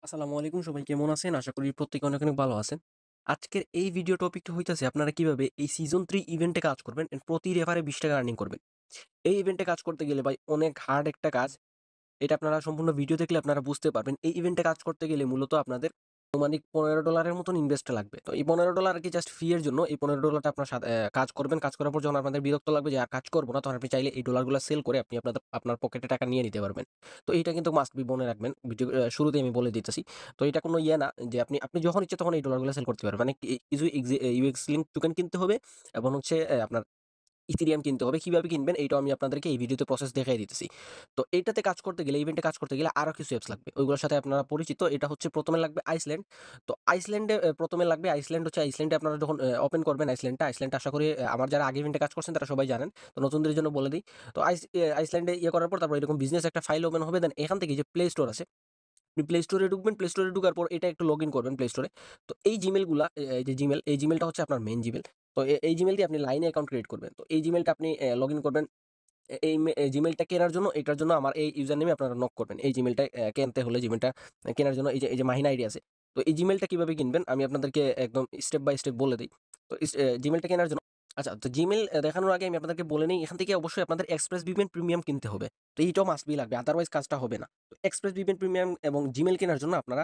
আসসালামু আলাইকুম, সবাই কেমন আছেন? আশা করি প্রত্যেকে অনেক, অনেক ভালো আছেন। আজকের এই ভিডিও টপিকটা হইতাছে আপনারা কিভাবে এই সিজন 3 ইভেন্টে কাজ করবেন এন্ড প্রতি রেফারে ৳20 আর্নিং করবেন। এই ইভেন্টে কাজ করতে গেলে ভাই অনেক হার্ড একটা কাজ। এটা আপনারা সম্পূর্ণ ভিডিও দেখলে আপনারা বুঝতে পারবেন। এই ইভেন্টে কাজ করতে গেলে মূলত আপনাদের আনুমানিক $15 মতন ইনভেস্ট লাগবে। তো এই $15 আরকি জাস্ট ফি এর জন্য। এই $15 টা আপনার কাজ করবেন। কাজ করার পর যখন আপনাদের বিরক্ত লাগবে যে আর কাজ করব না, তখন আপনি চাইলে এই ডলারগুলা সেল করে আপনি আপনার পকেটে টাকা নিয়ে নিতে পারবেন। তো এইটা কিন্তু মাস্ট বি মনে রাখবেন। ভিডিও শুরুতেই আমি বলে দিতেছি। তো এটা কোনো ইয়ে না যে আপনি যখন ইচ্ছে তখন এই ডলারগুলা সেল করতে পারবেন। মানে কিছু UX লিংক টোকেন কিনতে হবে এবং হচ্ছে আপনার ইথেরিয়াম কিনতে হবে। কিভাবে কিনবেন এইটাও আমি আপনাদেরকে এই ভিডিওতে প্রসেস দেখাই দিতেছি। তো এইটাতে কাজ করতে গেলে, ইভেন্টে কাজ করতে গেলে আরো কিছু অ্যাপস লাগবে। ওইগুলোর সাথে আপনারা পরিচিত। এটা হচ্ছে ১ম এ লাগবে আইসল্যান্ড। তো আইসল্যান্ডে ১ম এ লাগবে আইসল্যান্ড হচ্ছে আইসল্যান্ডে আপনারা যখন ওপেন করবেন আইসল্যান্ড আশা করি আমার যারা আগে ইভেন্টে কাজ করছেন তারা সবাই জানেন। তো নতুনদের জন্য বলে দেই। তো আইসল্যান্ডে করার পর তারপর এরকম বিজনেস একটা ফাইল ওপেন হবে। দেন এখান থেকে যে প্লে স্টোর আছে, আপনি প্লে স্টোরে ঢুকবেন। প্লে স্টোরে ঢুকার পর এটা একটু লগইন করবেন প্লে স্টোরে। তো এই জিমেইল গুলা এই যে জিমেইল, এই জিমেইলটা হচ্ছে আপনার মেইন জিমেইল। তো এই জিমেইল দিয়ে আপনি লাইনে অ্যাকাউন্ট ক্রিয়েট করবেন। তো এই জিমেইলটা আপনি লগইন করবেন। এই জিমেইলটা কেনার জন্য, এটার জন্য আমার এই ইউজার নেমে আপনারা নক করবেন। এই জিমেইলটা কিনতে হলে, জিমেইলটা কেনার জন্য এই যে মাহিনা আইডি আছে। তো এই জিমেইলটা কিভাবে কিনবেন আমি আপনাদেরকে একদম স্টেপ বাই স্টেপ বলে দেই। তো জিমেইলটা কেনার জন্য, আচ্ছা, তো জিমেইল দেখানোর আগে আমি আপনাদেরকে বলে নেই, এখান থেকে অবশ্যই আপনাদের এক্সপ্রেস ভিপিএন প্রিমিয়াম কিনতে হবে। তো এইটাও মাস্ট বি লাগবে, আদারওয়াইজ কাজটা হবে না। তো এক্সপ্রেস ভিপিএন প্রিমিয়াম এবং জিমেইল কেনার জন্য আপনারা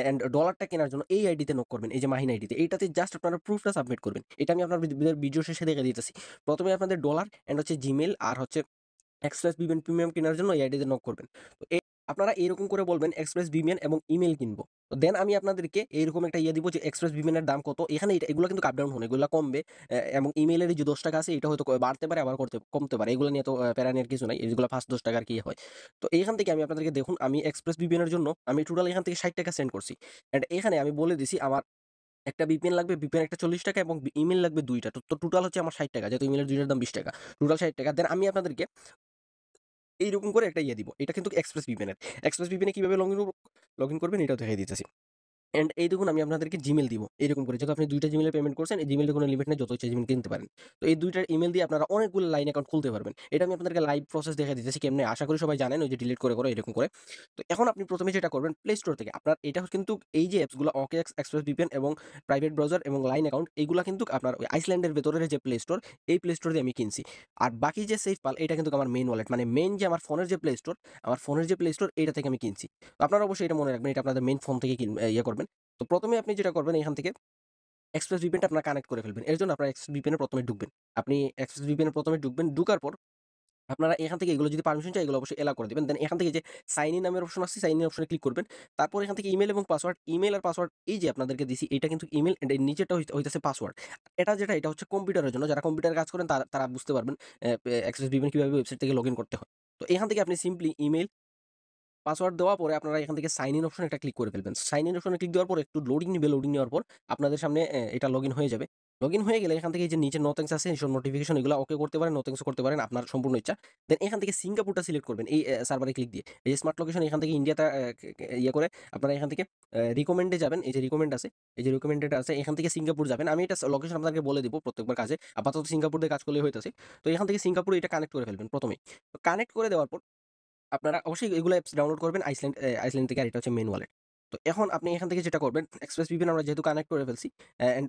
এন্ড ডলারটা কেনার জন্য এই আইডিতে নক করবেন, এই যে মাহিনা আইডিতে। এইটাতে জাস্ট আপনারা প্রুফটা সাবমিট করবেন। এটা আমি আপনার ভিডিও শেষে দেখে দিতেছি। প্রথমে আপনাদের ডলার এন্ড হচ্ছে জিমেইল আর হচ্ছে এক্সপ্রেস ভিপিএন প্রিমিয়াম কেনার জন্য এই আইডিতে নক করবেন। তো আপনারা এরকম করে বলবেন এক্সপ্রেস ভিপিএন এবং ইমেইল কিনবো। তো দেন আমি আপনাদেরকে এইরকম একটা দিব যে এক্সপ্রেস ভিপিএন এর দাম কত। এখানে এগুলো কিন্তু আপ ডাউন হয় না, এগুলো কমবে। এবং ইমেইলের এই যে ৳10 আছে এটা হয়তো বাড়তে পারে, আবার কমতে পারে। এগুলো নিয়ে তো প্যারা নেওয়ার কিছু নাই। এগুলো ফার্স্ট ৳10 আর কি হয়। তো এইখান থেকে আমি আপনাদেরকে দেখুন, আমি এক্সপ্রেস ভিপিএন এর জন্য আমি টোটাল এখান থেকে ৳60 সেন্ড করছি। এন্ড এখানে আমি বলে দিছি আমার একটা ভিপিএন লাগবে, ভিপিএন একটা ৳40 এবং ইমেইল লাগবে ২ টা। তো টোটাল হচ্ছে আমার ৳60, যেহেতু ইমেইলের ২ টার দাম ৳20। টোটাল ৳60। দেন আমি আপনাদেরকে এইরকম করে একটা দিব। এটা কিন্তু এক্সপ্রেস ভিপিএন এর। এক্সপ্রেস ভিপিএন এ কিভাবে লগইন করবেন এটাও দেখাই দিতেছি। এন্ড এই দেখুন আমি আপনাদেরকে জিমেইল দিব। এরকম করে যেহেতু আপনি ২ টা জিমেইলে পেমেন্ট করছেন, এই জিমেইলের কোনো লিমিট নেই, যত ইচ্ছা জিমেইল কিনতে পারেন। তো এই ২ টার ইমেইল দিয়ে আপনারা অনেকগুলো লাইন অ্যাকাউন্ট খুলতে পারবেন। এটা আমি আপনাদেরকে লাইভ প্রসেস দেখাই দিতেছি কেমনে। আশা করি সবাই জানেন, ওই যে ডিলিট করে এরকম করে। তো এখন আপনি ১ম এ যেটা করবেন প্লে স্টোর থেকে আপনার এটা কিন্তু এই যে অ্যাপস গুলা OKX, এক্সপ্রেস ভিপিএন এবং প্রাইভেট ব্রাউজার এবং লাইন অ্যাকাউন্ট, এগুলা কিন্তু আপনার ওই আইসল্যান্ডের ভেতরের যে প্লে স্টোর, এই প্লে স্টোর দিয়ে আমি কিনছি। আর বাকি যে সেফপাল, এটা কিন্তু আমার মেইন ওয়ালেট, মানে মেইন যে আমার ফোনের যে প্লে স্টোর, আমার ফোনের যে প্লে স্টোর এইটা থেকে আমি কিনছি। তো আপনারা অবশ্যই এটা মনে রাখবেন, এটা আপনাদের মেইন ফোন থেকে করবেন। তো ১ম এ আপনি যেটা করবেন, এখান থেকে এক্সপ্রেস ভিপিএনটা আপনারা কানেক্ট করে ফেলবেন। এর জন্য আপনারা এক্সপ্রেস ভিপিএন এ ১ম এ ঢুকবেন। আপনি এক্সপ্রেস ভিপিএন এ ১ম এ ঢুকবেন। ঢুকার পর আপনারা এখান থেকে এগুলো যদি পারমিশন চায়, এগুলো অবশ্যই এলাও করে দিবেন। দেন এখান থেকে যে সাইন ইন নামের অপশন আছে, সাইন ইন অপশনে ক্লিক করবেন। তারপর এখান থেকে ইমেইল এবং পাসওয়ার্ড, ইমেইল আর পাসওয়ার্ড এই যে আপনাদেরকে দিছি, এটা কিন্তু ইমেইল এন্ড এর নিচেরটা হইতাছে পাসওয়ার্ড। এটা হচ্ছে কম্পিউটারের জন্য। যারা কম্পিউটারে কাজ করেন তারা বুঝতে পারবেন এক্সেস ভিপিএন কিভাবে ওয়েবসাইট থেকে লগইন করতে হয়। তো এখান থেকে আপনি সিম্পলি ইমেইল, পাসওয়ার্ড দেওয়ার পরে আপনারা এখান থেকে সাইন ইন অপশনে একটা ক্লিক করে ফেলবেন। সাইন ইন অপশনে ক্লিক দেওয়ার পর একটু লোডিং নিবে। লোডিং নেওয়ার পর আপনাদের সামনে এটা লগইন হয়ে যাবে। লগইন হয়ে গেলে এখান থেকে এই যে নিচে নো থ্যাংকস আছে, এসব নোটিফিকেশন এগুলো ওকে করতে পারেন, নো থ্যাংকস ও করতে পারেন, আপনার সম্পূর্ণ ইচ্ছা। দেন এখান থেকে সিঙ্গাপুরটা সিলেক্ট করবেন এই সার্ভারে ক্লিক দিয়ে। এই যে স্মার্ট লোকেশন, এখান থেকে ইন্ডিয়াতে করে আপনারা এখান থেকে রিকমেন্ডে যাবেন। এই যে রিকমেন্ড আছে, এই যে রিকমেন্ডেড আছে, এখান থেকে সিঙ্গাপুর যাবেন। আমি এটা লোকেশন আপনাদেরকে বলে দিব প্রত্যেকবার কাজে। আপাতত সিঙ্গাপুর দিয়ে কাজ করলেই হইতাছে। তো এখান থেকে সিঙ্গাপুর এটা কানেক্ট করে ফেলবেন ১ম এই। তো কানেক্ট করে দেওয়ার পর আপনারা অবশ্যই এগুলো অ্যাপস ডাউনলোড করবেন আইসল্যান্ড থেকে। আর এটা হচ্ছে মেইন ওয়ালেট। তো এখন আপনি এখান থেকে যেটা করবেন, এক্সপ্রেস ভিপিএন আমরা যেহেতু কানেক্ট করে ফেলছি অ্যান্ড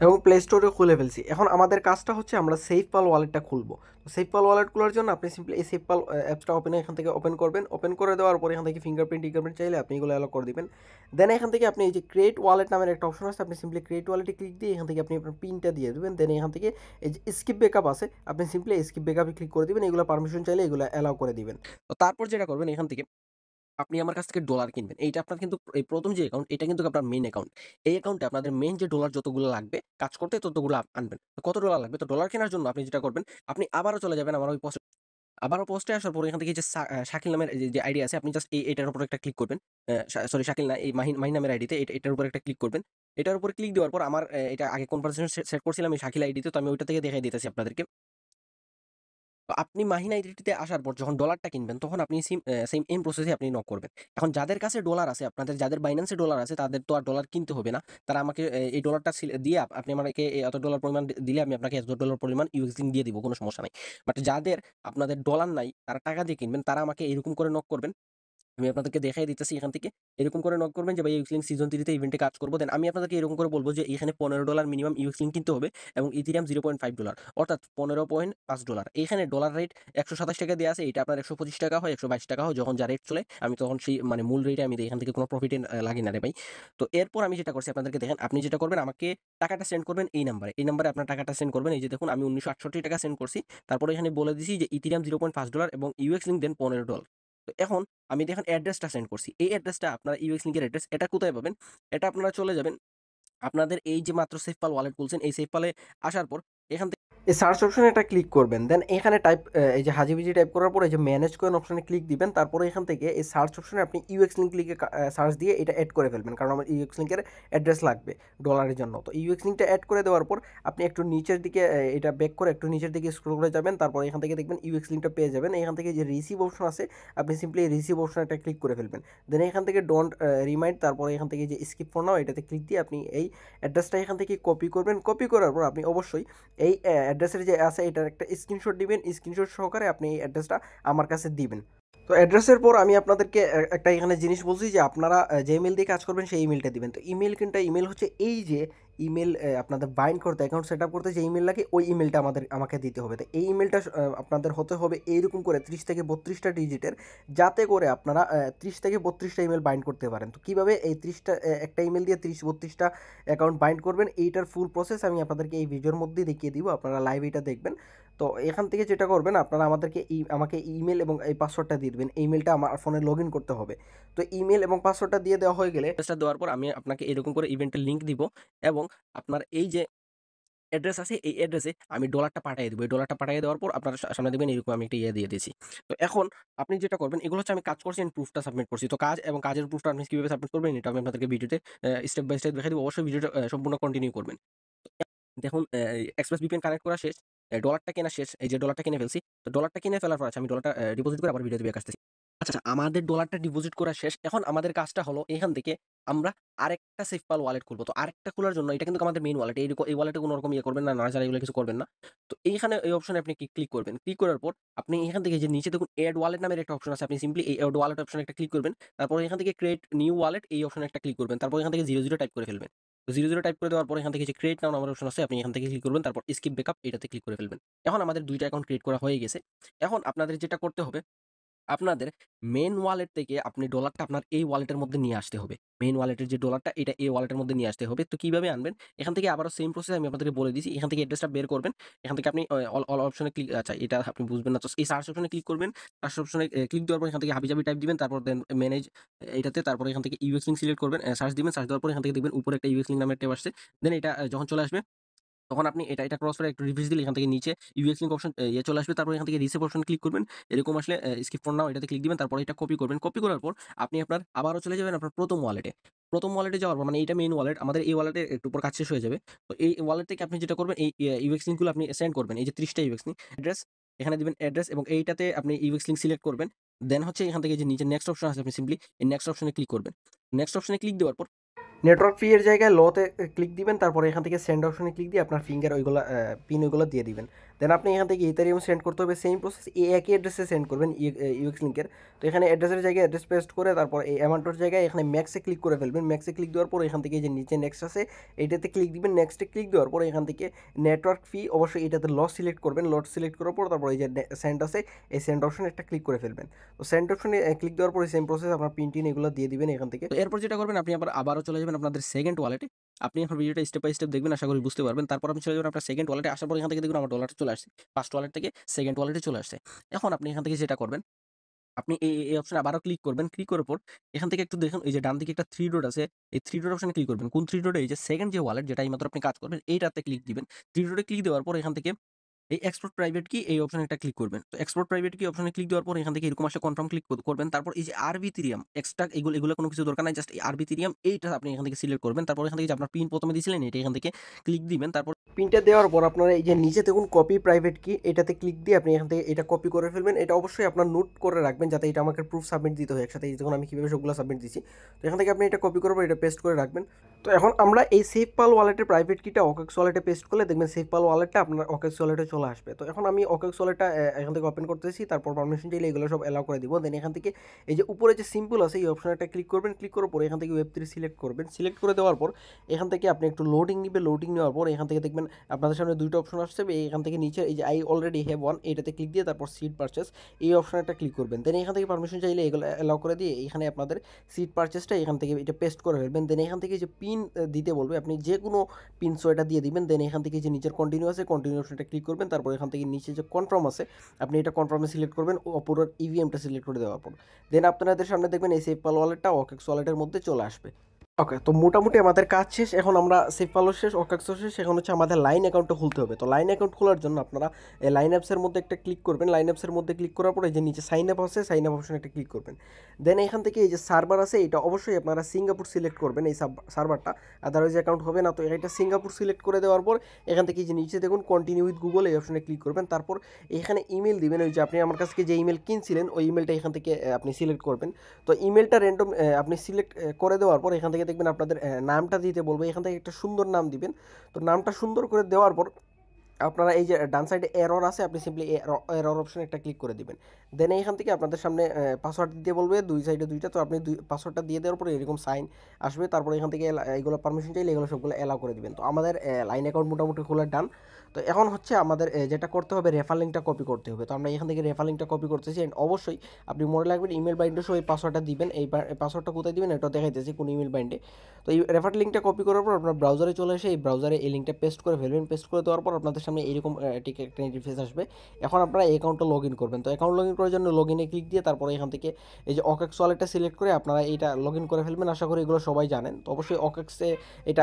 এবং প্লে স্টোরেও খুলে ফেলছি। এখন আমাদের কাজটা হচ্ছে আমরা সেফপাল ওয়ালেটটা খুলবো। তো সেফপাল ওয়ালেট খোলার জন্য আপনি সিম্পলি এই সেফপাল অ্যাপসটা এখান থেকে ওপেন করবেন। ওপেন করে দেওয়ার পর এখান থেকে ফিঙ্গারপ্রিন্ট চাইলে আপনি এগুলো অ্যালাউ করে দিবেন। দেন এখান থেকে আপনি এই যে ক্রিয়েট ওয়ালেট নামের একটা অপশন আছে, আপনি সিম্পলি ক্রিয়েট ওয়ালেটে ক্লিক দিয়ে এখান থেকে আপনি আপনার পিনটা দিয়ে দিবেন। দেন এখান থেকে এই যে স্কিপ ব্যাকআপ আছে, আপনি সিম্পলি স্কিপ ব্যাকআপে ক্লিক করে দিবেন। এগুলো পারমিশন চাইলে এগুলো অ্যালাউ করে দিবেন। তো তারপর যেটা করবেন, এখান থেকে আপনি আমার কাছ থেকে ডলার কিনবেন। এইটা আপনার কিন্তু এই ১ম যে অ্যাকাউন্ট, এটা কিন্তু আপনার মেইন অ্যাকাউন্ট। এই অ্যাকাউন্টে আপনাদের মেইন যে ডলার যতগুলো লাগবে কাজ করতে, ততগুলো আনবেন। তো কত ডলার লাগবে? তো ডলার কেনার জন্য আপনি যেটা করবেন, আপনি আবারও চলে যাবেন আমার ওই পোস্টে। আবারও পোস্টে আসার পরে এখান থেকে যে শাকিল নামের যে আইডি আছে, আপনি জাস্ট এটার উপর একটা ক্লিক করবেন। সরি, শাকিল না, এই মাহিন নামের আইডিতে এটার উপর একটা ক্লিক করবেন। এটার উপরে ক্লিক দেওয়ার পর আমার এটা আগে কনভারসেশন সেট করছিলাম এই শাকিল আইডিতে। তো আমি ওইটা থেকে দেখাই দিতেছি আপনাদেরকে। তো আপনি মাহিনা আইডেন্টিটিতে আসার পর যখন ডলারটা কিনবেন, তখন আপনি সেম প্রসেসে আপনি নক করবেন। এখন যাদের কাছে ডলার আছে, আপনাদের যাদের বাইন্যান্সে ডলার আছে, তাদের তো আর ডলার কিনতে হবে না। তারা আমাকে এই ডলারটা দিয়ে আপনি আমাকে এত ডলার পরিমাণ দিলে আমি আপনাকে এত ডলার পরিমাণ ইউএসডি দিয়ে দিব, কোনো সমস্যা নাই। বাট যাদের আপনাদের ডলার নাই, তারা টাকা দিয়ে কিনবেন, তারা আমাকে এরকম করে নক করবেন। আমি আপনাদেরকে দেখাই দিতেছি এখান থেকে। এরকম করে নক করবেন যে ভাই ইউএক্স লিঙ্ক সিজন 3 তে ইভেন্টে কাজ করব। দেন আমি আপনাদেরকে এরকম করে বলব যে এখানে $15 মিনিমাম ইউএক্স লিঙ্ক কিনতে হবে এবং ইথেরিয়াম $0.5 অর্থাৎ $15.5। এইখানে ডলার রেট ৳127 দেয়া আছে। এটা আপনার ৳125 হয়, ৳122 হয়। যখন যা রেট চলে আমি তখন সেই মানে মূল রেটে আমি দেই। এখান থেকে কোনো প্রফিটে লাগি না রে ভাই। তো এরপর আমি যেটা করছি আপনাদেরকে দেখেন, আপনি যেটা করবেন আমাকে টাকাটা সেন্ড করবেন এই নাম্বারে। এই নাম্বারে আপনার টাকাটা সেন্ড করবেন। এই যে দেখুন আমি $1968 সেন্ড করছি। তারপরে এখানে বলে দিছি যে ইথেরিয়াম $0.5 এবং ইউএক্স লিঙ্ক দেন $15। তো এখন আমি দেখেন অ্যাড্রেসটা সেন্ড করছি। এই অ্যাড্রেসটা আপনার ইউএক্স লিংকের অ্যাড্রেস। এটা কোথায় পাবেন? এটা আপনারা চলে যাবেন আপনাদের এই যে মাত্র সেফপাল ওয়ালেট খুলছেন, এই সেফপালে আসার পর এখান থেকে এই সার্চ অপশনে এটা ক্লিক করবেন। দেন এখানে টাইপ এই যে হাজিবিজি টাইপ করার পরে এই যে ম্যানেজ কয়েন অপশনে ক্লিক দিবেন। তারপরে এখান থেকে এই সার্চ অপশনে আপনি ইউএক্স লিংক লিখে সার্চ দিয়ে এটা এড করে ফেলবেন। কারণ আমার ইউএক্স লিংকের অ্যাড্রেস লাগবে ডলারের জন্য। তো ইউএক্স লিংকটা এড করে দেওয়ার পর আপনি একটু নিচের দিকে এটা ব্যাক করে একটু নিচের দিকে স্ক্রল করে যাবেন। তারপরে এখান থেকে দেখবেন ইউএক্স লিংকটা পেয়ে যাবেন। এখান থেকে যে রিসিভ অপশন আছে আপনি সিম্পলি এই রিসিভ অপশনে একটা ক্লিক করে ফেলবেন। দেন এখান থেকে ডোন্ট রিমাইন্ড, তারপরে এখান থেকে যে স্কিপ ফর নাও এটাতে ক্লিক দিয়ে আপনি এই অ্যাড্রেসটা এখান থেকে কপি করবেন। কপি করার পর আপনি অবশ্যই এই অ্যাড্রেসের যে আছে এটার একটা স্ক্রিনশট দিবেন। স্ক্রিনশট সহকারে আপনি এই অ্যাড্রেসটা আমার কাছে দিবেন। তো অ্যাড্রেসের পর আমি আপনাদেরকে একটা এখানে জিনিস বলছি যে আপনারা যে ইমেল দিয়ে কাজ করবেন সেই ইমেলটা দিবেন। তো ইমেল কোনটা? ইমেল হচ্ছে এই যে ইমেল আপনাদের বাইন্ড করতে, অ্যাকাউন্ট সেট আপ করতে যে ইমেল লাগে ওই ইমেলটা আমাকে দিতে হবে। তো এই ইমেলটা আপনাদের হতে হবে এইরকম করে 30 থেকে 32টা ডিজিটের, যাতে করে আপনারা 30 থেকে 32টা ইমেল বাইন্ড করতে পারেন। তো কীভাবে এই 30টা একটা ইমেল দিয়ে 30-32টা অ্যাকাউন্ট বাইন্ড করবেন এইটার ফুল প্রসেস আমি আপনাদেরকে এই ভিডিওর মধ্যেই দেখিয়ে দিব। আপনারা লাইভ এটা দেখবেন। তো এখান থেকে যেটা করবেন আপনারা আমাকে ইমেল এবং এই পাসওয়ার্ডটা দিয়ে দেবেন। ইমেলটা আমার ফোনে লগ ইন করতে হবে। তো ইমেল এবং পাসওয়ার্ডটা দিয়ে দেওয়া হয়ে গেলে অ্যাড্রেসটা দেওয়ার পর আমি আপনাকে এরকম করে ইভেন্টের লিঙ্ক দিব এবং আপনার এই যে অ্যাড্রেস আছে এই অ্যাড্রেসে আমি ডলারটা পাঠিয়ে দেবো। এই ডলারটা পাঠিয়ে দেওয়ার পর আপনারা সামনে দেখবেন এরকম আমি একটা দিয়ে দিয়েছি। তো এখন আপনি যেটা করবেন এগুলো হচ্ছে আমি কাজ করছি এন্ড প্রুফটা সাবমিট করছি। তো কাজ এবং কাজের প্রুফটা আপনি কিভাবে সাবমিট করবেন এটা আমি আপনাদেরকে ভিডিওতে স্টেপ বাই স্টেপ দেখাই দেবো। অবশ্যই ভিডিওটা সম্পূর্ণ কন্টিনিউ করবেন। দেখুন এক্সপ্রেস ভিপিএন কানেক্ট করা শেষ, ডলারটা কেনা শেষ। এই যে ডলারটা কিনে ফেলছি। তো ডলারটা কিনে ফেলার পর আমি ডলারটা ডিপোজিট করে আবার ভিডিওতে ব্যাক আসতেছি। আচ্ছা, আমাদের ডলারটা ডিপোজিট করা শেষ। এখন আমাদের কাজটা হলো এখান থেকে আমরা আরেকটা সেফপাল ওয়ালেট খুলবো। তো আরেকটা খোলার জন্য এটা কিন্তু আমাদের মেইন ওয়ালেট। এই ওয়ালেটে কোনো রকম ইয়ে করবেন না, নাড়াচাড়া এগুলো কিছু করবেন না। তো এইখানে এই অপশনে আপনি ক্লিক করবেন। ক্লিক করার পর আপনি এখান থেকে যে নিচে দেখুন এড ওয়ালেট নামের একটা অপশন আছে। আপনি সিম্পলি এই এড ওয়ালেট অপশনে একটা ক্লিক করবেন। তারপর এখান থেকে ক্রিয়েট নিউ ওয়ালেট এই অপশনে একটা ক্লিক করবেন। তারপর এখান থেকে 00 টাইপ করে ফেলবেন। তো 00 টাইপ করে দেওয়ার পর এখান থেকে যে ক্রিয়েট নাও নামের অপশন আছে আপনি এখান থেকে ক্লিক করবেন। তারপর স্কিপ ব্যাকআপ এটাতে ক্লিক করে ফেলবেন। এখন আমাদের ২ টা অ্যাকাউন্ট ক্রিয়েট করা হয়ে গেছে। এখন আপনাদের যেটা করতে হবে আপনাদের মেইন ওয়ালেট থেকে আপনি ডলারটা আপনার এই ওয়ালেটের মধ্যে নিয়ে আসতে হবে। মেইন ওয়ালেটের যে ডলারটা এটা এই ওয়ালেটের মধ্যে নিয়ে আসতে হবে। তো কিভাবে আনবেন? এখান থেকে আবারও সেম প্রসেস আমি আপনাদেরকে বলে দিয়েছি। এখান থেকে অ্যাড্রেসটা বের করবেন। এখান থেকে আপনি অল অপশনে ক্লিক, আচ্ছা এটা আপনি বুঝবেন না। তো এই সার্চ অপশনে ক্লিক করবেন। সার্চ অপশনে ক্লিক দেওয়ার পর এখান থেকে হাবিজাবি টাইপ দিবেন। তারপর দেন ম্যানেজ এটাতে, তারপরে এখান থেকে ইউএক্স লিঙ্ক সিলেক্ট করবেন। সার্চ দিবেন। সার্চ দেওয়ার পর এখান থেকে দেখবেন উপরে একটা ইউএক্স লিঙ্ক নামের ট্যাব আসছে। দেন এটা যখন চলে আসবে তখন আপনি এটা ক্রস করে একটু রিফ্রেশ দিলে এখান থেকে নিচে ইউএক্স লিঙ্ক অপশন চলে আসবে। তারপর এখান থেকে রিসেভ অপশন ক্লিক করবেন। এরকম আসলে স্কিপ ফর নাও এটাতে ক্লিক দিবেন। তারপর এটা কপি করবেন। কপি করার পর আপনি আপনার আবারও চলে যাবেন আপনার ১ম ওয়ালেটে। ১ম ওয়ালেটে যাওয়ার পর মানে এইটা মেইন ওয়ালেট। আমাদের এই ওয়ালেটে একটু পর কাজ শেষ হয়ে যাবে। তো এই ওয়ালেট থেকে আপনি যেটা করবেন এই ইউএক্স লিঙ্কগুলো আপনি সেন্ড করবেন। এই যে ৩০ টা ইউএক্স লিঙ্ক অ্যাড্রেস এখানে দিবেন অ্যাড্রেস এবং এইটাতে আপনি ইউএক্স লিঙ্ক সিলেক্ট করবেন। দেন হচ্ছে এখান থেকে যে নিচে নেক্সট অপশন আছে আপনি সিম্পলি এই নেক্সট অপশনে ক্লিক করবেন। নেক্সট অপশনে ক্লিক দেওয়ার পর নেটওয়ার্ক ফি এর জায়গায় লোতে ক্লিক দিবেন। তারপরে এখান থেকে সেন্ড অপশনে ক্লিক দিয়ে আপনার ফিঙ্গার পিন ওইগুলো দিয়ে দিবেন। দেন আপনি এখান থেকে ইথেরিয়াম সেন্ড করতে হবে। সেম প্রসেস এই একই অ্যাড্রেসে সেন্ড করবেন ইউএক্স লিঙ্কের। তো এখানে অ্যাড্রেসের জায়গায় অ্যাড্রেস পেস্ট করে তারপর এই অ্যামাউন্টের জায়গায় এখানে ম্যাক্সে ক্লিক করে ফেলবেন। ম্যাক্সে ক্লিক দেওয়ার পর এখান থেকে যে নিচে নেক্সট আছে এইটাতে ক্লিক দিবেন। নেক্সটে ক্লিক দেওয়ার পর এখান থেকে নেটওয়ার্ক ফি অবশ্যই এটাতে লট সিলেক্ট করবেন। লট সিলেক্ট করার পর তারপর এই যে সেন্ড আছে এই সেন্ড অপশনে একটা ক্লিক করে ফেলবেন। তো সেন্ড অপশনে ক্লিক দেওয়ার পরে সেম প্রসেস আপনার পিন টিন এগুলো দিয়ে দিবেন এখান থেকে। তো এরপর যেটা করবেন আপনি আবারও চলে যাবেন আপনাদের সেকেন্ড ওয়ালেটে। আপনি এখন ভিডিওটা স্টেপ বাই স্টেপ দেখবেন, আশা করি বুঝতে পারবেন। তারপর আপনি চলে যাবেন আপনার সেকেন্ড ওয়ালেটে। আসার পর এখান থেকে দেখুন আমার ডলারটা চলে আসছে। ফার্স্ট ওয়ালেট থেকে সেকেন্ড ওয়ালেটে চলে আসছে। এখন আপনি এখান থেকে যেটা করবেন আপনি এই অপশনে আবারও ক্লিক করবেন। ক্লিক করার পর এখান থেকে একটু দেখুন এই যে ডান দিকে একটা 3 ডট আছে। এই 3 ডট অপশনে ক্লিক করবেন। কোন 3 ডটে? এই যে সেকেন্ড যে ওয়ালেট যেটা এইমাত্র আপনি কাজ করবেন এইটাতে ক্লিক দিবেন। 3 ডটে ক্লিক দেওয়ার পর এখান থেকে এই এক্সপোর্ট প্রাইভেট কি এই অপশনে একটা ক্লিক করবেন। তো এক্সপোর্ট প্রাইভেট কি অপশনে ক্লিক দেওয়ার পর এখান থেকে এরকম আসলে কনফার্ম ক্লিক করবেন। তারপর এই যে আরবিথেরিয়াম এক্সট্রা এগুলো কোনো কিছু দরকার নাই। জাস্ট এই আরবিথেরিয়াম এইটা আপনি এখান থেকে সিলেক্ট করবেন। তারপর এখান থেকে যে আপনার পিন প্রথমে দিয়েছিলেন এটা এখান থেকে ক্লিক দিবেন। তারপর পিনটা দেওয়ার পর আপনারা এই যে নিচে দেখুন কপি প্রাইভেট কি, এটাতে ক্লিক দিয়ে আপনি এখান থেকে এটা কপি করে ফেলবেন। এটা অবশ্যই আপনার নোট করে রাখবেন যাতে এটা আমাকে প্রুফ সাবমিট দিতে হয় একসাথে, যখন আমি কীভাবে সবগুলো সাবমিট দিচ্ছি। তো এখান থেকে আপনি এটা কপি করবেন, এটা পেস্ট করে রাখবেন। তো এখন আমরা এই সেফপাল ওয়ালেটের প্রাইভেট কিটা ওকেক্স ওয়ালেটে পেস্ট করলে দেখবেন সেফপাল ওয়ালেটটা আপনার ওকেক্স ওয়ালেটে চলে আসবে। তো এখন আমি ওকেক্স ওয়ালেটটা এখান থেকে ওপেন করতেছি, তারপর পারমিশন চাইলে এগুলো সব অ্যালাউ করে দিব। দেন এখান থেকে এই যে উপরে যে সিম্পল আছে এই অপশনটা ক্লিক করবেন, ক্লিক করার পর এখান থেকে ওয়েব3 সিলেক্ট করবেন। সিলেক্ট করে দেওয়ার পর এখান থেকে আপনি একটু লোডিং নিবে, লোডিং নেওয়ার পর এখান থেকে দেখবেন আপনাদের সামনে দুইটা অপশন আসছে। এখান থেকে নিচে এই যে আই অলরেডি হ্যাভ ওয়ান, এটাতে ক্লিক দিয়ে তারপর সিট পারচেস এই অপশনটা ক্লিক করবেন। দেন এখান থেকে পারমিশন চাইলে এগুলো অ্যালাউ করে দিয়ে এখানে আপনাদের সিট পারচেসটা এখান থেকে এটা পেস্ট করে ফেলবেন। দেন এখান থেকে যে পিন দিতে বলবে আপনি যে কোনো পিন সো এটা দিয়ে দিবেন। দেন এখান থেকে যে নিচের কন্টিনিউ আছে কন্টিনিউ অপশনটা ক্লিক করবেন। তারপর এখান থেকে নিচে যে কনফার্ম আছে আপনি এটা কনফার্মে সিলেক্ট করবেন, অপরের ইভিএমটা সিলেক্ট করে দেওয়ার পর দেন আপনাদের সামনে দেখবেন এই সেফপাল ওয়ালেটটা ওকেক্স ওয়ালেটের মধ্যে চলে আসবে। ওকে, তো মোটামুটি আমাদের কাজ শেষ। এখন আমরা সেফপালও শেষ, ওকেক্সও শেষ, এখন হচ্ছে আমাদের লাইন অ্যাকাউন্টটা খুলতে হবে। তো লাইন অ্যাকাউন্ট খোলার জন্য আপনারা এই লাইন অ্যাপসের মধ্যে একটা ক্লিক করবেন। লাইন অ্যাপসের মধ্যে ক্লিক করার পরে যে নিচে সাইন আপ আছে সাইন আপ অপশন একটা ক্লিক করবেন। দেন এখান থেকে এই যে সার্ভার আছে এটা অবশ্যই আপনারা সিঙ্গাপুর সিলেক্ট করবেন, এই সার্ভারটা, আদারওয়াইজ অ্যাকাউন্ট হবে না। তো এটা সিঙ্গাপুর সিলেক্ট করে দেওয়ার পর এখান থেকে যে নিচে দেখুন কন্টিনিউ উইথ গুগল এই অপশনে ক্লিক করবেন। তারপর এখানে ইমেল দিবেন, ওই যে আপনি আমার কাছ থেকে যে ইমেল কিনছিলেন ওই ইমেলটা এখান থেকে আপনি সিলেক্ট করবেন। তো ইমেলটা র্যান্ডম আপনি সিলেক্ট করে দেওয়ার পর এখান থেকে দেখবেন আপনাদের নামটা দিতে বলবে, এখান থেকে একটা সুন্দর নাম দিবেন। তো নামটা সুন্দর করে দেওয়ার পর আপনারা এই যে ডান সাইডে এরর আছে আপনি সিম্পলি এরর অপশনে একটা ক্লিক করে দিবেন। দেন এইখান থেকে আপনাদের সামনে পাসওয়ার্ড দিতে বলবে, দুই সাইডে দুইটা। তো আপনি পাসওয়ার্ডটা দিয়ে দেওয়ার পরে এরকম সাইন আসবে। তারপরে এখান থেকে এগুলো পারমিশন চাইলে এগুলো সবগুলো অ্যালাউ করে দিবেন। তো আমাদের লাইন অ্যাকাউন্ট মোটামুটি খোলা ডান। তো এখন হচ্ছে আমাদের যেটা করতে হবে রেফার লিঙ্কটা কপি করতে হবে। তো আমরা এখান থেকে রেফার লিঙ্কটা কপি করতেছি। অ্যান্ড অবশ্যই আপনি মনে রাখবেন ইমেল বাইন্ডের সহ এই পাসওয়ার্ডটা দিবেন। এই পাসওয়ার্ডটা কোথায় দিবেন এটা দেখাইতেছি কোন ইমেল বাইন্ডে। তো এই রেফার লিঙ্কটা কপি করার পর আপনার ব্রাউজারে চলে এসে এই ব্রাউজারে এই লিঙ্কটা পেস্ট করে ফেলবেন। পেস্ট করে দেওয়ার পর আপনাদের সামনে এরকম ঠিক একটা ইন্টারফেস আসবে। এখন আপনারা অ্যাকাউন্টটা লগ ইন করবেন। তো অ্যাকাউন্ট লগ ইন করার জন্য লগ ইনে ক্লিক দিয়ে তারপরে এখান থেকে এই যে ওকেক্স ওয়ালেটটা সিলেক্ট করে আপনারা এইটা লগ ইন করে ফেলবেন। আশা করি এগুলো সবাই জানেন। তো অবশ্যই ওকেক্সে এটা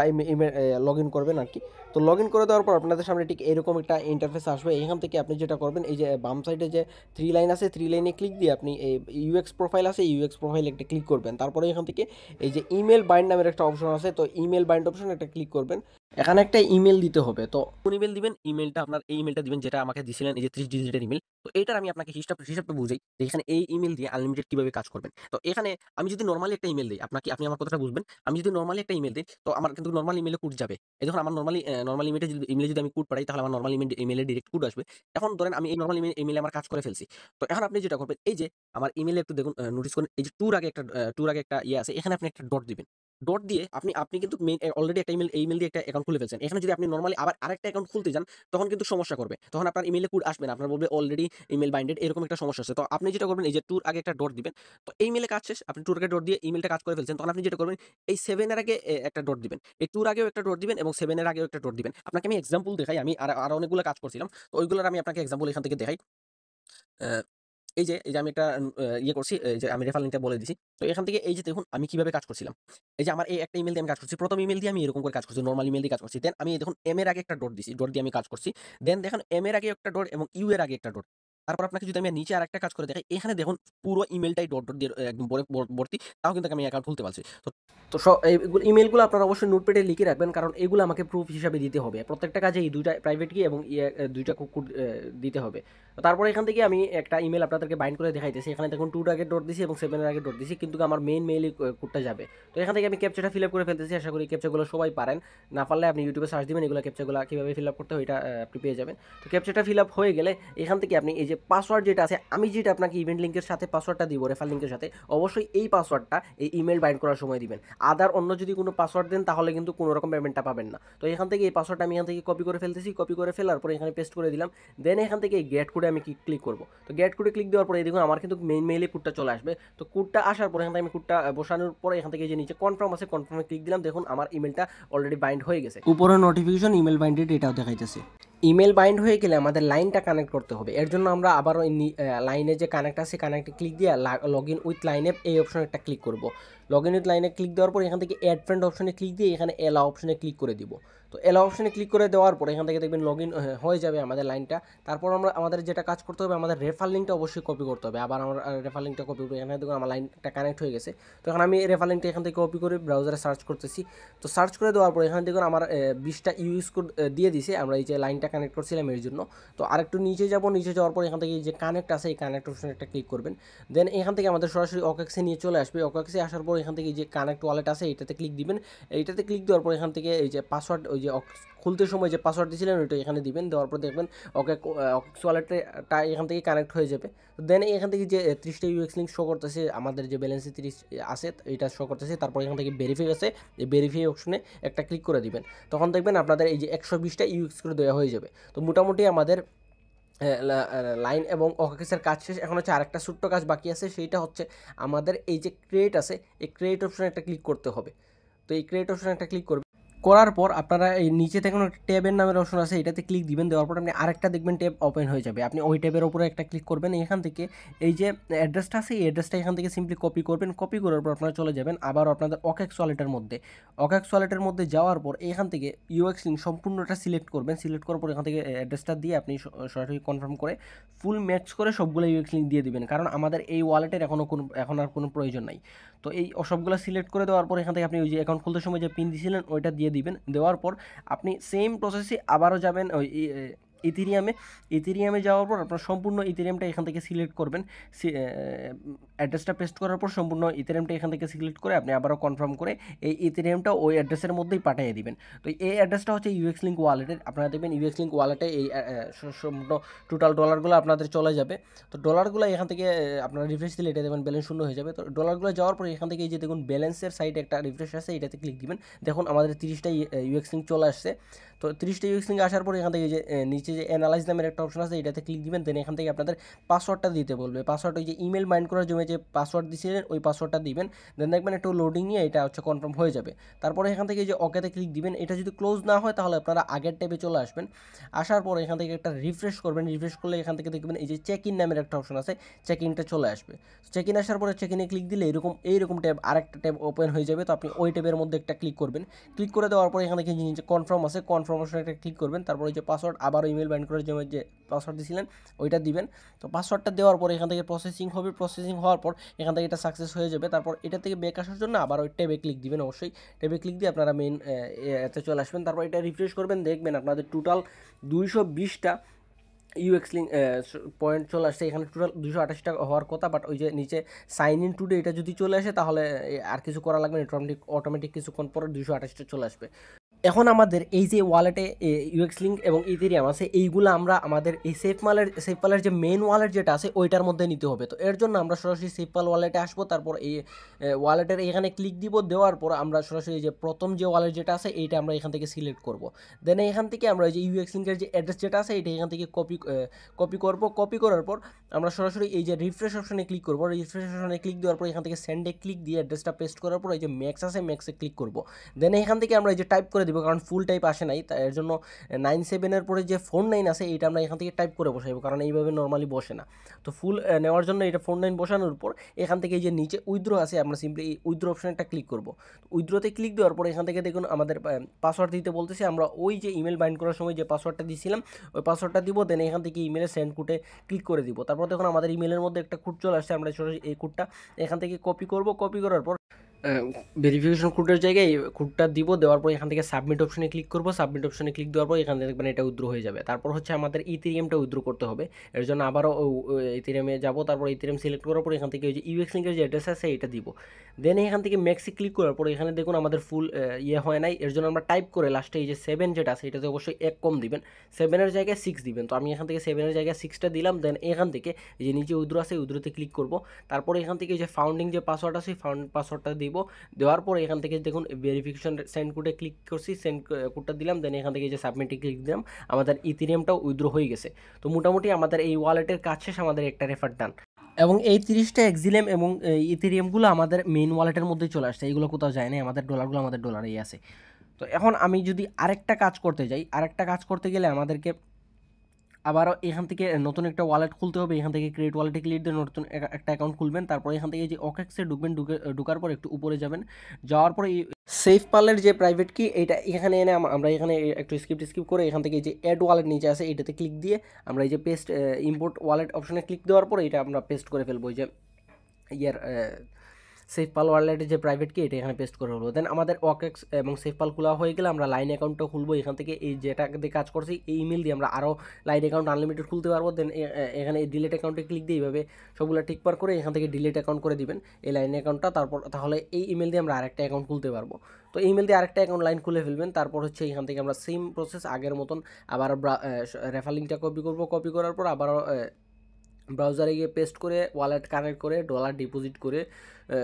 লগ ইন করবেন আর কি। তো লগ ইন করে দেওয়ার পর আপনাদের সামনে ঠিক এরকম একটা ইন্টারফেস আসবে। এখান থেকে আপনি যেটা করবেন এই যে বাম সাইডে যে থ্রি লাইন আছে থ্রি লাইনে ক্লিক দিয়ে আপনি এই ইউএক্স প্রোফাইল আছে ইউএক্স প্রোফাইল একটা ক্লিক করবেন। তারপরে এখান থেকে এই যে ইমেল বাইন্ড নামের একটা অপশন আছে, তো ইমেল বাইন্ড অপশন একটা ক্লিক করবেন। এখানে একটা ইমেল দিতে হবে। তো কোন ইমেল দিবেন, ইমেলটা আপনার এই ইমেলটা দিবেন যেটা আমাকে দিছিলেন, এই যে 30 ডিজিটের ইমেল। তো এটার আমি আপনাকে হিসাবটা বুঝাই যে এখানে এই ইমেল দিয়ে আনলিমিটেড কিভাবে কাজ করবেন। তো এখানে আমি যদি নরমালি একটা ইমেল দেই, আপনি আমার কথাটা বুঝবেন। আমি যদি নরমালি একটা ইমেল দেই তো আমার কিন্তু নরমাল ইমেলে কোড যাবে। এই দেখুন আমার নরমাল ইমেলে যদি আমি কোড পাঠাই তাহলে আমার নরমাল ইমেলে ডিরেক্ট কোড আসবে। এখন ধরেন আমি এই নরমাল ইমেলে আমার কাজ করে ফেলছি। তো এখন আপনি যেটা করবেন এই যে আমার ইমেলে একটু দেখুন, নোটিস করেন এই যে টুর আগে একটা ইয়ে আছে, এখানে আপনি একটা ডট দিবেন। ডট দিয়ে আপনি কিন্তু অলরেডি একটা ইমেল দিয়ে একটা অ্যাকাউন্ট খুলে ফেলছেন। এখানে যদি আপনি নরমালি আবার আরেকটা অ্যাকাউন্ট খুলতে যান তখন কিন্তু সমস্যা করবে। তখন আপনার ইমেইলে কোড আসবে না। আপনার বলবে অলরেডি ইমেইল বাইন্ডেড, এরকম একটা সমস্যা আছে। তো আপনি যেটা করবেন এই যে টুর আগে একটা ডট দিবেন। তো এই মেইলে কাজ শেষ। আপনি টুর আগে ডট দিয়ে ইমেইলটা কাজ করে ফেলছেন। তখন আপনি যেটা করবেন এই 7 এর আগে একটা ডট দিবেন। এই টুর আগেও একটা ডট দিবেন এবং 7 এর আগেও একটা ডট দিবেন। আপনাকে আমি এক্সাম্পল দেখাই। আমি আরো অনেকগুলো কাজ করছিলাম। তো ওইগুলোর আমি আপনাকে এক্সাম্পল এখান থেকে দেখাই। অ্যা এই যে আমি একটা ইয়ে করছি, এই যে আমি রেফার লিঙ্কটা বলে দিছি। তো এখান থেকে এই যে দেখুন আমি কিভাবে কাজ করছিলাম। এই যে আমার এই একটা ইমেইল দিয়ে আমি কাজ করছি। ১ম ইমেইল দিয়ে আমি এরকম করে কাজ করছি। নরমাল ইমেইল দিয়ে কাজ করছি। দেন আমি দেখুন এম এর আগে একটা ডট দিছি। ডট দিয়ে আমি কাজ করছি। দেন দেখেন এম এর আগে একটা ডট এবং ইউ এর আগে একটা ডট। তারপর আপনাকে যদি আমি নিচে আরেকটা কাজ করে দেখাই, এখানে দেখুন পুরো ইমেইলটাই ডট দিয়ে একদম ভর্তি। তাও কিন্তু আমি অ্যাকাউন্ট খুলতে পারছি। তো তো এইগুলো ইমেইলগুলো আপনারা অবশ্যই নোটপ্যাডে লিখে রাখবেন, কারণ এগুলো আমাকে প্রুফ হিসাবে দিতে হবে। প্রত্যেকটা কাজে এই ২টা প্রাইভেট কি এবং ২টা কোড দিতে হবে। তারপরে এখান থেকে আমি একটা ইমেল আপনাদেরকে বাইন্ড করে দেখাইতেছি। এখানে দেখুন 2 এর আগে ডট দিছি এবং 7 এর আগে ডট দিছি, কিন্তু আমার মেইন মেইলে কোডটা যাবে। তো এখান থেকে আমি ক্যাপচাটা ফিল আপ করে ফেলতেছি। আশা করি ক্যাপচাগুলো সবাই পারেন। না পারলে আপনি ইউটিউবে সার্চ দিবেন এগুলো ক্যাপচাগুলো কীভাবে ফিল আপ করতে হয় এটা আপনি পেয়ে যাবেন। তো ক্যাপচাটা ফিল আপ হয়ে গেলে এখান থেকে আপনি এই যে পাসওয়ার্ড যেটা আছে, আমি যেটা আপনাকে ইভেন্ট লিঙ্কের সাথে পাসওয়ার্ডটা দিব রেফার লিঙ্কের সাথে, অবশ্যই এই পাসওয়ার্ডটা এই ইমেল বাইন্ড করার সময় দিবেন। আদার অন্য যদি কোনো পাসওয়ার্ড দেন তাহলে কিন্তু কোনো রকম পেমেন্টটা পাবেন না। তো এখান থেকে এই পাসওয়ার্ডটা আমি এখান থেকে কপি করে ফেলতেছি। কপি করে ফেলার পরে এখানে পেস্ট করে দিলাম। দেন এখান থেকে এই গেট কোডে আমি ক্লিক করব। তো গেট কোডে ক্লিক দেওয়ার পরে এই দেখুন আমার কিন্তু মেইন মেইলে কোডটা চলে আসবে। তো কোডটা আসার পরে এখান থেকে আমি কোডটা বসানোর পরে এখান থেকে যে নিচে কনফার্ম আছে কনফার্মে ক্লিক দিলাম। দেখুন আমার ইমেলটা অলরেডি বাইন্ড হয়ে গেছে। উপরে নোটিফিকেশন ইমেল বাইন্ডেড এটাও দেখাইতেছে। ইমেল বাইন্ড হয়ে গেলে আমাদের লাইনটা কানেক্ট করতে হবে। এর জন্য আমরা আবারও লাইনে যে কানেক্ট আছে কানেক্টে ক্লিক দিয়ে লগ ইন উইথ লাইনে এই অপশনে একটা ক্লিক করব। লগ ইন উইথ লাইনে ক্লিক দেওয়ার পর এখান থেকে অ্যাড ফ্রেন্ড অপশনে ক্লিক দিয়ে এখানে এলাও অপশনে ক্লিক করে দিব। তো এলাও অপশনে ক্লিক করে দেওয়ার পর এখান থেকে দেখবেন লগ ইন হয়ে যাবে আমাদের লাইনটা। তারপর আমাদের যেটা কাজ করতে হবে, আমাদের রেফার লিঙ্কটা অবশ্যই কপি করতে হবে। আবার আমার রেফার লিঙ্কটা কপি করবো, এখানে দেখুন আমার লাইনটা কানেক্ট হয়ে গেছে। তো এখন আমি রেফার লিঙ্কটা এখান থেকে কপি করে ব্রাউজারে সার্চ করতেছি। তো সার্চ করে দেওয়ার পর এখানে দেখুন আমার 20টা ইউএস কোড দিয়ে দিছে, আমরা এই যে লাইনটা কানেক্ট করছিলাম এর জন্য। তো আরেকটু নিচে যাব, নিচে যাওয়ার পর এখান থেকে যে কানেক্ট আছে এই কানেক্ট অপশনে একটা ক্লিক করবেন। দেন এখান থেকে আমাদের সরাসরি ওকেক্সে নিয়ে চলে আসবে। ওকেক্সে আসার পর এখান থেকে যে কানেক্ট ওয়ালেট আছে এইটাতে ক্লিক দিবেন। এইটাতে ক্লিক দেওয়ার পর এখান থেকে এই যে পাসওয়ার্ড, ওই যে খুলতে সময় যে পাসওয়ার্ড দিয়েছিলেন ওইটা এখানে দিবেন। দেওয়ার পর দেখবেন ওকেক্স ওয়ালেটটা এখান থেকে কানেক্ট হয়ে যাবে। তো দেন এখান থেকে যে 30টা ইউএক্স লিঙ্ক শো করতেছে, আমাদের যে ব্যালেন্সে 30 আছে এটা শো করতেছে। তারপর এখান থেকে ভেরিফাই আছে, এই ভেরিফাই অপশনে একটা ক্লিক করে দিবেন। তখন দেখবেন আপনাদের এই যে 120টা ইউএক্স করে দেওয়া হয়ে যাবে। তো মোটামুটি আমাদের লাইন এবং ওকেক্সের কাজ শেষ। এখন হচ্ছে আরেকটা ছোট্ট কাজ বাকি আছে, সেইটা হচ্ছে আমাদের এই যে ক্রিয়েট আছে এই ক্রিয়েট অপশনে একটা ক্লিক করতে হবে। তো এই ক্রিয়েট অপশনে একটা ক্লিক করবে, করার পর আপনারা এই নিচে দেখুন একটা ট্যাবের নামের অপশন আছে, এটাতে ক্লিক দিবেন। দেওয়ার পর আপনি আরেকটা দেখবেন ট্যাব ওপেন হয়ে যাবে। আপনি ওই ট্যাবের উপরে একটা ক্লিক করবেন। এখান থেকে এই যে অ্যাড্রেসটা আছে এই অ্যাড্রেসটা এখান থেকে সিম্পলি কপি করবেন। কপি করার পর আপনারা চলে যাবেন আবার আপনাদের ওকেক্স ওয়ালেটের মধ্যে। ওকেক্স ওয়ালেটের মধ্যে যাওয়ার পর এখান থেকে ইউএক্স লিঙ্ক সম্পূর্ণটা সিলেক্ট করবেন। সিলেক্ট করার পর এখান থেকে অ্যাড্রেসটা দিয়ে আপনি সরাসরি কনফার্ম করে ফুল ম্যাচ করে সবগুলো ইউএক্স লিঙ্ক দিয়ে দিবেন, কারণ আমাদের এই ওয়ালেটের এখন আর কোনো প্রয়োজন নাই। তো এই সবগুলো সিলেক্ট করে দেওয়ার পর এখান থেকে আপনি ওই যে অ্যাকাউন্ট খুলতে সময় যে পিন দিয়েছিলেন ওইটা দিয়ে দিবেন। দেওয়ার পর আপনি সেম প্রসেসে আবারও যাবেন ওই ইথেরিয়ামে যাওয়ার পর আপনার সম্পূর্ণ ইথেরিয়ামটা এখান থেকে সিলেক্ট করবেন। অ্যাড্রেসটা পেস্ট করার পর সম্পূর্ণ ইথেরিয়ামটা এখান থেকে সিলেক্ট করে আপনি আবারও কনফার্ম করে এই ইথেরিয়ামটা ওই অ্যাড্রেসের মধ্যেই পাঠিয়ে দিবেন। তো এই অ্যাড্রেসটা হচ্ছে ইউএক্স লিঙ্ক ওয়ালেটের। আপনারা দেখবেন ইউএক্স লিঙ্ক ওয়ালেটে এই সম্পূর্ণ টোটাল ডলারগুলো আপনাদের চলে যাবে। তো ডলারগুলো এখান থেকে আপনারা রিফ্রেশ দিলে এটা দেখবেন ব্যালেন্স শূন্য হয়ে যাবে। তো ডলারগুলো যাওয়ার পর এখান থেকে এই যে দেখুন ব্যালেন্সের সাইডে একটা রিফ্রেশ আছে, এটাতে ক্লিক দিবেন। দেখুন আমাদের 30টা ইউএক্স লিঙ্ক চলে আসছে। তো 30টা ইউএক্স লিঙ্ক আসার পর এখান থেকে যে নিচে যে অ্যানালাইজ নামের একটা অপশন আছে এটাতে ক্লিক দিবেন। দেন এখান থেকে আপনাদের পাসওয়ার্ডটা দিতে বলবে। পাসওয়ার্ড ওই যে ইমেল মাইন্ড করার জন্য যে পাসওয়ার্ড দিয়েছিলেন ওই পাসওয়ার্ডটা দিবেন। দেন দেখবেন একটু লোডিং নিয়ে এটা হচ্ছে কনফার্ম হয়ে যাবে। তারপরে এখান থেকে যে ওকেতে ক্লিক দিবেন। এটা যদি ক্লোজ না হয় তাহলে আপনারা আগের ট্যাবে চলে আসবেন। আসার পর এখান থেকে একটা রিফ্রেশ করবেন। রিফ্রেশ করলে এখান থেকে দেখবেন এই যে চেক ইন নামের একটা অপশন আছে, চেক ইনটা চলে আসবে। চেক ইন আসার পরে চেক ইনে ক্লিক দিলে এইরকম ট্যাব আরেকটা ট্যাব ওপেন হয়ে যাবে। তো আপনি ওই ট্যাবের মধ্যে একটা ক্লিক করবেন। ক্লিক করে দেওয়ার পর এখান থেকে যে কনফার্ম আছে কনফার্ম অপশনে একটা ক্লিক করবেন। তারপর ওই যে পাসওয়ার্ড আবার ইমেল বাইন্ড করার জন্য যে পাসওয়ার্ড দিয়েছিলেন ওইটা দিবেন। তো পাসওয়ার্ডটা দেওয়ার পর এখান থেকে প্রসেসিং হবে। প্রসেসিং হওয়ার পর এখান থেকে এটা সাকসেস হয়ে যাবে। তারপর এটা থেকে ব্যাক আসার জন্য আবার ওই ট্যাবে ক্লিক দিবেন। অবশ্যই ট্যাবে ক্লিক দিয়ে আপনারা মেইন এতে চলে আসবেন। তারপর এটা রিফ্রেশ করবেন, দেখবেন আপনাদের টোটাল 220টা ইউএক্স লিঙ্ক পয়েন্ট চলে আসছে। এখানে টোটাল 228 টাকা হওয়ার কথা, বাট ওই যে নিচে সাইন ইন টুডে এটা যদি চলে আসে তাহলে আর কিছু করা লাগবে না, অটোমেটিক কিছুক্ষণ পরে 228টা চলে আসবে। এখন আমাদের এই যে ওয়ালেটে ইউএক্স লিঙ্ক এবং ইথেরিয়াম আছে এইগুলো আমরা আমাদের এই সেফপালের যে মেন ওয়ালেট যেটা আছে ওইটার মধ্যে নিতে হবে। তো এর জন্য আমরা সরাসরি সেফপাল ওয়ালেটে আসবো। তারপর এই ওয়ালেটের এখানে ক্লিক দিব। দেওয়ার পর আমরা সরাসরি যে প্রথম যে ওয়ালেট যেটা আছে এইটা আমরা এখান থেকে সিলেক্ট করব। দেন এখান থেকে আমরা এই যে ইউএক্স লিঙ্কের যে অ্যাড্রেস যেটা আছে এইটা এখান থেকে কপি করব। কপি করার পর আমরা সরাসরি এই যে রিফ্রেশ অপশনে ক্লিক করব। রিফ্রেশ অপশনে ক্লিক দেওয়ার পর এখান থেকে সেন্ডে ক্লিক দিয়ে অ্যাড্রেসটা পেস্ট করার পর এই যে ম্যাক্স আছে ম্যাক্সে ক্লিক করব। দেন এখান থেকে আমরা এই যে টাইপ করে দিব, কারণ ফুল টাইপ আসে নাই, তাই এর জন্য 97 পরে যে 49 আছে এইটা আমরা এখান থেকে টাইপ করে বসাইব, কারণ এইভাবে নর্মালি বসে না। তো ফুল নেওয়ার জন্য এটা 49 বসানোর পর এখান থেকে এই যে নিচে উইথড্র আছে আমরা সিম্পলি এই উইথড্র অপশনটা ক্লিক করব। উইথড্রতে ক্লিক দেওয়ার পর এখান থেকে দেখুন আমাদের পাসওয়ার্ড দিতে বলতেছে। আমরা ওই যে ইমেল বাইন্ড করার সময় যে পাসওয়ার্ডটা দিয়েছিলাম ওই পাসওয়ার্ডটা দিব। দেন এখান থেকে ইমেলে সেন্ড কোডে ক্লিক করে দিব। তারপর দেখুন আমাদের ইমেলের মধ্যে একটা কোড চলে আসছে। আমরা সরাসরি এই কোডটা এখান থেকে কপি করব। কপি করার পর ভেরিফিকেশন কোডের জায়গায় কোডটা দিব। দেওয়ার পর এখান থেকে সাবমিট অপশনে ক্লিক করব। সাবমিট অপশনে ক্লিক দেওয়ার পর এখান থেকে দেখবেন এটা উইথড্র হয়ে যাবে। তারপর হচ্ছে আমাদের ইথেরিয়ামটা উইথড্র করতে হবে। এর জন্য আবারও ইথেরিয়ামে যাব। তারপর ইথেরিয়াম সিলেক্ট করার পর এখান থেকে ওই যে ইউএক্স লিঙ্কের যে অ্যাড্রেস আছে এটা দিব। দেন এখান থেকে ম্যাক্সে ক্লিক করার পর এখানে দেখুন আমাদের ফুল হয় নাই। এর জন্য আমরা টাইপ করে লাস্টে এই যে 7 যেটা আছে এটাতে অবশ্যই 1 কম দিবেন, 7-এর জায়গায় 6 দিবেন। তো আমি এখান থেকে 7-এর জায়গায় 6টা দিলাম। দেন এখান থেকে এই যে নিচে উইথড্র আছে উইথড্রতে ক্লিক করব। তারপর এখান থেকে যে ফাউন্ডিং যে পাসওয়ার্ড আছে পাসওয়ার্ডটা দিব। দেওয়ার পর এখান থেকে দেখুন ভেরিফিকেশন সেন্ড কোডে ক্লিক করছি, সেন্ড কোডটা দিলাম। দেন এখান থেকে যে সাবমিটে ক্লিক দিলাম, আমাদের ইথেরিয়ামটাও উইথড্র হয়ে গেছে। তো মোটামুটি আমাদের এই ওয়ালেটের কাজ শেষ, আমাদের একটা রেফার ডান। এবং এই 30টা এক্সিলেম এবং ইথেরিয়ামগুলো আমাদের মেইন ওয়ালেটের মধ্যে চলে আসছে, এইগুলো কোথাও যায় না, আমাদের ডলারগুলো আমাদের ডলারেই আছে। তো এখন আমি যদি আরেকটা কাজ করতে যাই, আরেকটা কাজ করতে গেলে আমাদেরকে আবারও এখান থেকে নতুন একটা ওয়ালেট খুলতে হবে। এখান থেকে ক্রিয়েট ওয়ালেটে ক্লিক দিয়ে নতুন একটা অ্যাকাউন্ট খুলবেন। তারপরে এখান থেকে যে ওকেক্সে ঢুকবেন, ঢোকার পর একটু উপরে যাবেন। যাওয়ার পরে সেফ পালের যে প্রাইভেট কি এটা এখানে এনে আমরা এখানে একটু স্কিপ করে এখান থেকে যে অ্যাড ওয়ালেট নিচে আছে এটাতে ক্লিক দিয়ে আমরা এই যে পেস্ট ইম্পোর্ট ওয়ালেট অপশনে ক্লিক দেওয়ার পরে এটা আমরা পেস্ট করে ফেলবো। এই যে ইয়ার সেফপাল ওয়ালেটের যে প্রাইভেট কি এটা এখানে পেস্ট করে হলো। দেন আমাদের ওকেক্স এবং সেফপাল খোলা হয়ে গেলে আমরা লাইন অ্যাকাউন্টটা খুলবো। এখান থেকে এই যেটা দিয়ে কাজ করছি এই ইমেল দিয়ে আমরা আরও লাইন অ্যাকাউন্ট আনলিমিটেড খুলতে পারবো। দেন এখানে এই ডিলিট অ্যাকাউন্টে ক্লিক দিয়ে এইভাবে সবগুলো টিকমার করে এখান থেকে ডিলিট অ্যাকাউন্ট করে দিবেন এই লাইন অ্যাকাউন্টটা। তারপর তাহলে এই ইমেল দিয়ে আমরা আরেকটা অ্যাকাউন্ট খুলতে পারবো। তো ইমেল দিয়ে আরেকটা অ্যাকাউন্ট লাইন খুলে ফেলবেন। তারপর হচ্ছে এখান থেকে আমরা সেম প্রসেস আগের মতন আবার রেফার লিঙ্কটা কপি করবো। কপি করার পর আবারও ব্রাউজারে গিয়ে পেস্ট করে ওয়ালেট কানেক্ট করে ডলার ডিপোজিট করে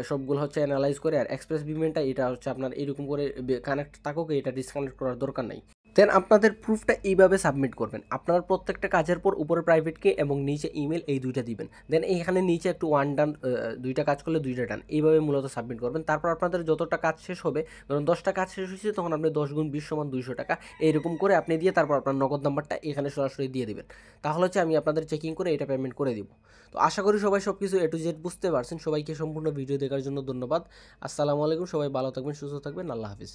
সবগুলো হচ্ছে অ্যানালাইজ করে আর এক্সপ্রেস পেমেন্টটা এটা হচ্ছে আপনার এরকম করে কানেক্ট থাকুক, এটা ডিসকানেক্ট করার দরকার নাই। দেন আপনাদের প্রুফটা এইভাবে সাবমিট করবেন। আপনার প্রত্যেকটা কাজের পর উপরে প্রাইভেট কে এবং নিচে ইমেল এই দুইটা দিবেন। দেন এইখানে নিচে একটু ওয়ান ডান, দুইটা কাজ করলে দুইটা ডান, এইভাবে মূলত সাবমিট করবেন। তারপর আপনাদের যতটা কাজ শেষ হবে, ধরুন 10টা কাজ শেষ হয়েছে তখন আপনি 10 গুণ 20 সমান 200 টাকা এইরকম করে আপনি দিয়ে তারপর আপনার নগদ নাম্বারটা এখানে সরাসরি দিয়ে দিবেন। তাহলে হচ্ছে আমি আপনাদের চেকিং করে এটা পেমেন্ট করে দিব। তো আশা করি সবাই সব কিছু এ টু জেড বুঝতে পারছেন। সবাইকে সম্পূর্ণ ভিডিও দেখার জন্য ধন্যবাদ। আসসালামু আলাইকুম। সবাই ভালো থাকবেন, সুস্থ থাকবেন। আল্লাহ হাফিজ।